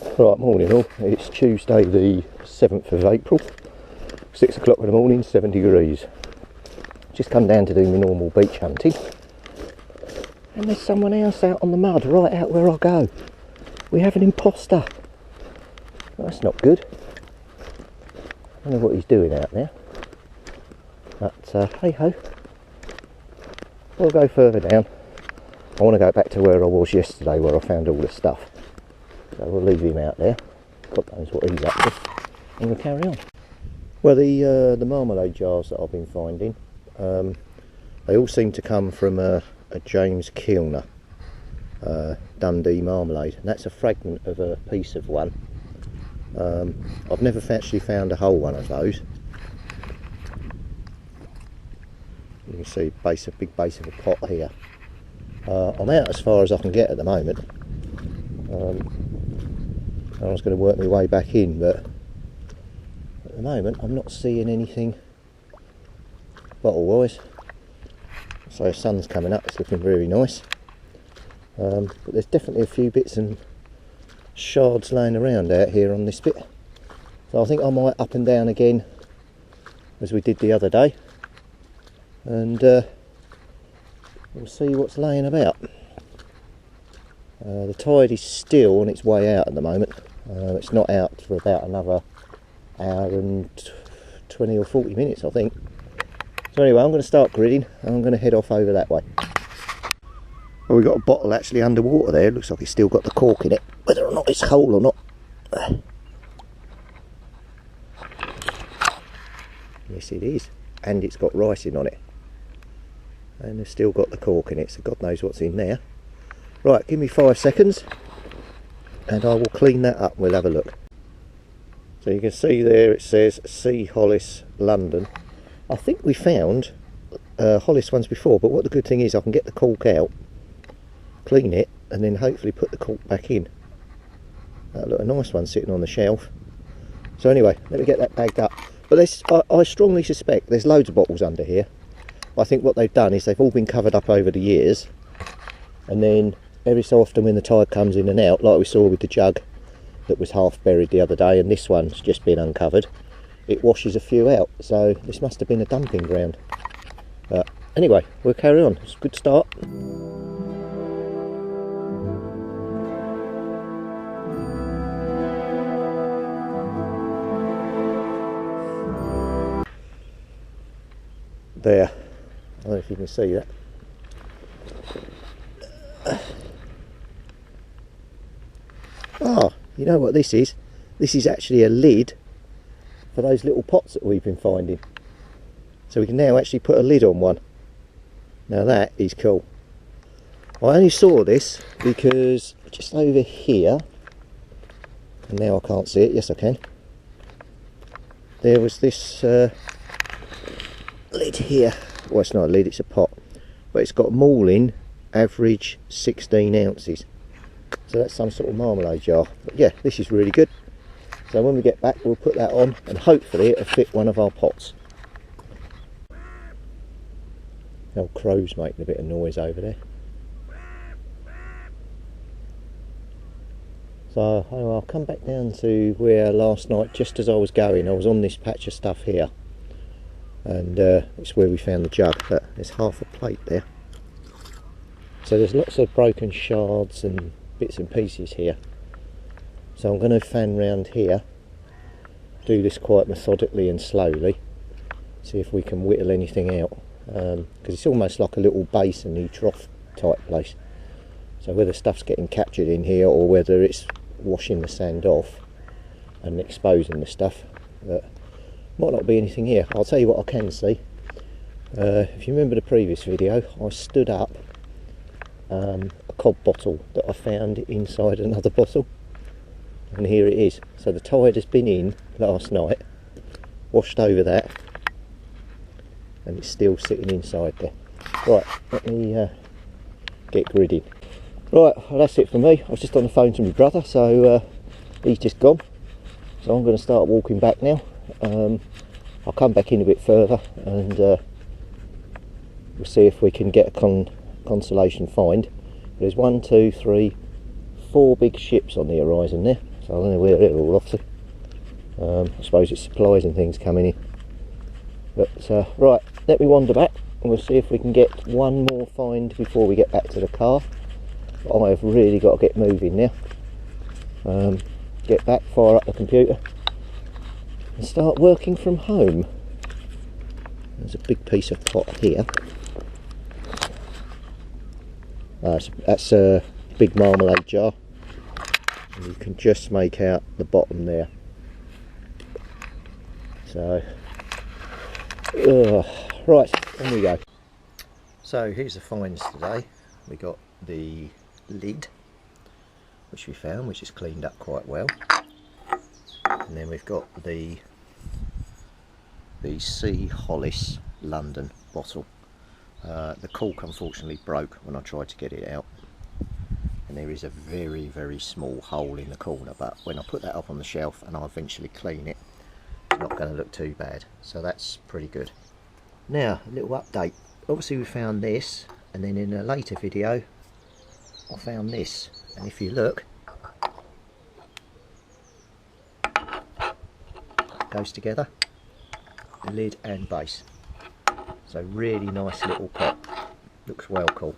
Right, morning all. It's Tuesday the 7th of April, 6 o'clock in the morning, 7 degrees. Just come down to do my normal beach hunting. And there's someone else out on the mud, right out where I go. We have an imposter. Well, that's not good. I don't know what he's doing out there. But hey ho. We'll go further down. I want to go back to where I was yesterday, where I found all the stuff. So we'll leave him out there. God knows what he's up to. And we'll carry on. Well, the marmalade jars that I've been finding, they all seem to come from a James Kilner Dundee marmalade. And that's a fragment of a piece of one. I've never actually found a whole one of those. You can see big base of a pot here. I'm out as far as I can get at the moment. I was going to work my way back in, but at the moment I'm not seeing anything bottle wise. So the sun's coming up, it's looking very nice. But there's definitely a few bits and shards laying around out here on this bit. So I think I might up and down again as we did the other day, and we'll see what's laying about. The tide is still on its way out at the moment. It's not out for about another hour and 20 or 40 minutes, I think. So anyway, I'm going to start gridding and I'm going to head off over that way. Well, we've got a bottle actually underwater there. It looks like it's still got the cork in it, whether or not it's whole or not. Yes, it is. And it's got ricin on it. And it's still got the cork in it, so God knows what's in there. Right, give me 5 seconds and I will clean that up. We'll have a look. So you can see there it says C Hollis London. I think we found Hollis ones before, but what the good thing is I can get the cork out, clean it, and then hopefully put the cork back in. That'll look a nice one sitting on the shelf. So anyway, let me get that bagged up. But I strongly suspect there's loads of bottles under here. I think what they've done is they've all been covered up over the years, and then every so often when the tide comes in and out, like we saw with the jug that was half buried the other day, and this one's just been uncovered, it washes a few out. So this must have been a dumping ground. But anyway, we'll carry on. It's a good start. There, I don't know if you can see that. Ah, you know what this is? This is actually a lid for those little pots that we've been finding. So we can now actually put a lid on one. Now that is cool. I only saw this because just over here, and now I can't see it, yes I can, there was this lid here. Well, it's not a lid, it's a pot, but it's got mauling average 16 ounces. So that's some sort of marmalade jar. But yeah, this is really good. So when we get back, we'll put that on and hopefully it'll fit one of our pots. The old crow's making a bit of noise over there. So I'll come back down to where last night, just as I was going, I was on this patch of stuff here. And it's where we found the jug, but there's half a plate there. So there's lots of broken shards and bits and pieces here. So I'm going to fan round here, do this quite methodically and slowly, see if we can whittle anything out, because it's almost like a little basin-y trough type place. So whether stuff's getting captured in here or whether it's washing the sand off and exposing the stuff, might not be anything here. I'll tell you what I can see. If you remember the previous video, I stood up a cob bottle that I found inside another bottle, and here it is. So the tide has been in last night, washed over that, and it's still sitting inside there. Right, let me get gridding. Right, well, that's it for me. I was just on the phone to my brother, so he's just gone. So I'm going to start walking back now. I'll come back in a bit further and we'll see if we can get a consolation find. There's 1, 2, 3, 4 big ships on the horizon there. so I don't know where it'll all off to. I suppose it's supplies and things coming in. But right, let me wander back and we'll see if we can get one more find before we get back to the car. But I have really got to get moving now. Get back, fire up the computer and start working from home. There's a big piece of pot here. That's a big marmalade jar, and you can just make out the bottom there. So right, on we go. So here's the finds today. We got the lid, which we found, which is cleaned up quite well, and then we've got the Hollis London bottle. The cork unfortunately broke when I tried to get it out, and there is a very, very small hole in the corner, but when I put that up on the shelf and I eventually clean it, it's not going to look too bad, so that's pretty good. Now, a little update. Obviously we found this, and then in a later video I found this, and if you look, it goes together, lid and base. So really nice little pot, looks well cool.